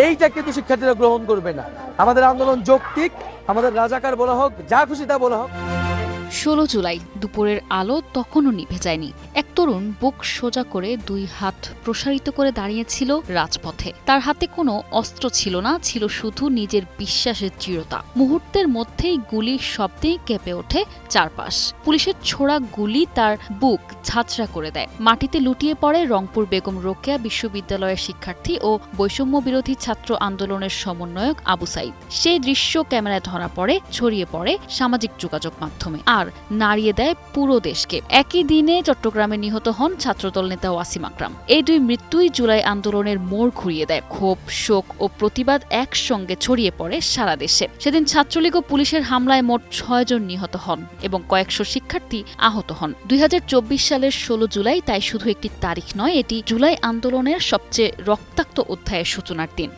এইটা কিন্তু শিক্ষার্থীরা গ্রহণ করবে না। আমাদের আন্দোলন যৌক্তিক, আমাদের রাজাকার বলা হোক, যা খুশি তা বলা হোক। 16 জুলাই দুপুরের আলো তখনও নিভে যায়নি। এক তরুণ বুক সোজা করে 2 হাত প্রসারিত করে দাঁড়িয়েছিল রাজপথে। তার হাতে কোনো অস্ত্র ছিল না, ছিল শুধু নিজের বিশ্বাসের দৃঢ়তা। মুহূর্তের মধ্যেই গুলির শব্দে কেঁপে ওঠে চারপাশ। পুলিশের ছোড়া গুলি তার বুক ঝাঁঝরা করে দেয়। মাটিতে লুটিয়ে পড়ে রংপুর বেগম রোকেয়া বিশ্ববিদ্যালয়ের শিক্ষার্থী ও বৈষম্য বিরোধী ছাত্র আন্দোলনের সমন্বয়ক আবু সাইদ। সেই দৃশ্য ক্যামেরায় ধরা পড়ে, ছড়িয়ে পড়ে সামাজিক যোগাযোগ মাধ্যমে, আর নাড়িয়ে দেয় পুরো দেশকে। একই দিনে চট্টগ্রামে নিহত হন ছাত্রদল নেতা ওয়াসিম আকরাম। এই 2 মৃত্যুই জুলাই আন্দোলনের মোড় ঘুরিয়ে দেয়। ক্ষোভ, শোক ও প্রতিবাদ একসঙ্গে ছড়িয়ে পড়ে সারা দেশে। সেদিন ছাত্রলীগ ও পুলিশের হামলায় মোট 6 জন নিহত হন এবং কয়েকশো শিক্ষার্থী আহত হন। 2024 সালের 16 জুলাই তাই শুধু একটি তারিখ নয়, এটি জুলাই আন্দোলনের সবচেয়ে রক্তাক্ত অধ্যায়ের সূচনার দিন।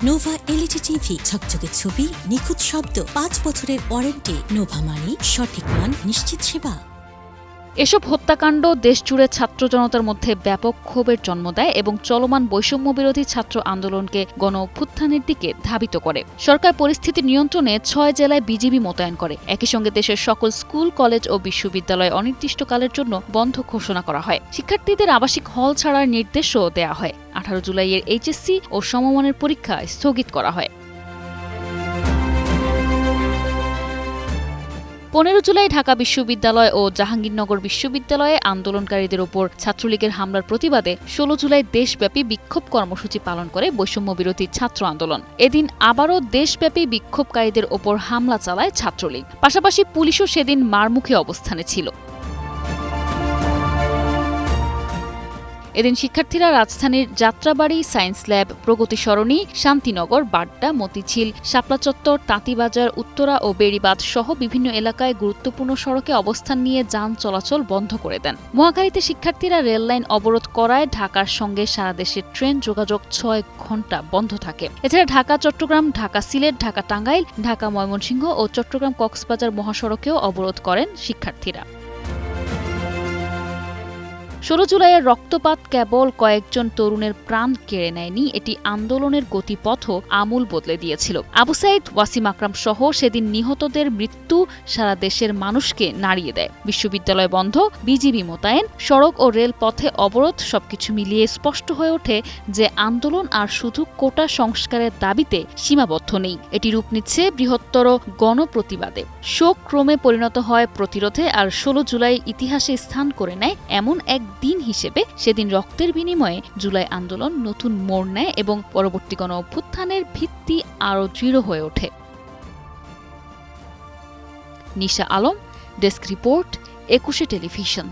নোভা এলইডি টিভি, ঝকঝকে ছবি, নিখুঁত শব্দ, 5 বছরের ওয়ারেন্টি। নোভা মানি সঠিক মান, নিশ্চিত সেবা। এসব হত্যাকাণ্ড দেশজুড়ে ছাত্র জনতার মধ্যে ব্যাপক ক্ষোভের জন্ম দেয় এবং চলমান বৈষম্য বিরোধী ছাত্র আন্দোলনকে গণ অভ্যুত্থানের দিকে ধাবিত করে। সরকার পরিস্থিতি নিয়ন্ত্রণে 6 জেলায় বিজিবি মোতায়েন করে। একই সঙ্গে দেশের সকল স্কুল, কলেজ ও বিশ্ববিদ্যালয় অনির্দিষ্টকালের জন্য বন্ধ ঘোষণা করা হয়। শিক্ষার্থীদের আবাসিক হল ছাড়ার নির্দেশও দেয়া হয়। 18 জুলাইয়ের এইচএসসি ও সমমানের পরীক্ষা স্থগিত করা হয়। 15 জুলাই ঢাকা বিশ্ববিদ্যালয় ও জাহাঙ্গীরনগর বিশ্ববিদ্যালয়ে আন্দোলনকারীদের ওপর ছাত্রলীগের হামলার প্রতিবাদে 16 জুলাই দেশব্যাপী বিক্ষোভ কর্মসূচি পালন করে বৈষম্য বিরোধী ছাত্র আন্দোলন। এদিন আবারও দেশব্যাপী বিক্ষোভকারীদের ওপর হামলা চালায় ছাত্রলীগ। পাশাপাশি পুলিশও সেদিন মারমুখী অবস্থানে ছিল। এদিন শিক্ষার্থীরা রাজধানীর যাত্রাবাড়ি, সায়েন্স ল্যাব, প্রগতি সরণি, শান্তিনগর, বাড্ডা, মতিঝিল, শাপলা চত্বর, তাঁতিবাজার, উত্তরা ও বেড়িবাঁধ সহ বিভিন্ন এলাকায় গুরুত্বপূর্ণ সড়কে অবস্থান নিয়ে যান চলাচল বন্ধ করে দেন। মহাখালীতে শিক্ষার্থীরা রেললাইন অবরোধ করায় ঢাকার সঙ্গে সারা দেশের ট্রেন যোগাযোগ 6 ঘণ্টা বন্ধ থাকে। এছাড়া ঢাকা চট্টগ্রাম, ঢাকা সিলেট, ঢাকা টাঙ্গাইল, ঢাকা ময়মনসিংহ ও চট্টগ্রাম কক্সবাজার মহাসড়কেও অবরোধ করেন শিক্ষার্থীরা। 16 জুলাইয়ের রক্তপাত কেবল কয়েকজন তরুণের প্রাণ কেড়ে নেয়নি, এটি আন্দোলনের গতিপথও আমূল বদলে দিয়েছিল। আবু সাইদ, ওয়াসিম আকরাম সহ সেদিন নিহতদের মৃত্যু সারা দেশের মানুষকে নাড়িয়ে দেয়। বিশ্ববিদ্যালয় বন্ধ, বিজিবি মোতায়েন, সড়ক ও রেলপথে অবরোধ, সবকিছু মিলিয়ে স্পষ্ট হয়ে ওঠে যে আন্দোলন আর শুধু কোটা সংস্কারের দাবিতে সীমাবদ্ধ নেই, এটি রূপ নিচ্ছে বৃহত্তর গণপ্রতিবাদে। শোক ক্রমে পরিণত হয় প্রতিরোধে, আর 16 জুলাই ইতিহাসে স্থান করে নেয় এমন এক দিন হিসেবে। সেদিন রক্তের বিনিময়ে জুলাই আন্দোলন নতুন মোড় নেয় এবং পরবর্তী গণ অভ্যুত্থানের ভিত্তি আরও দৃঢ় হয়ে ওঠে। নিশা আলম, ডেস্ক রিপোর্ট, 21 টেলিভিশন।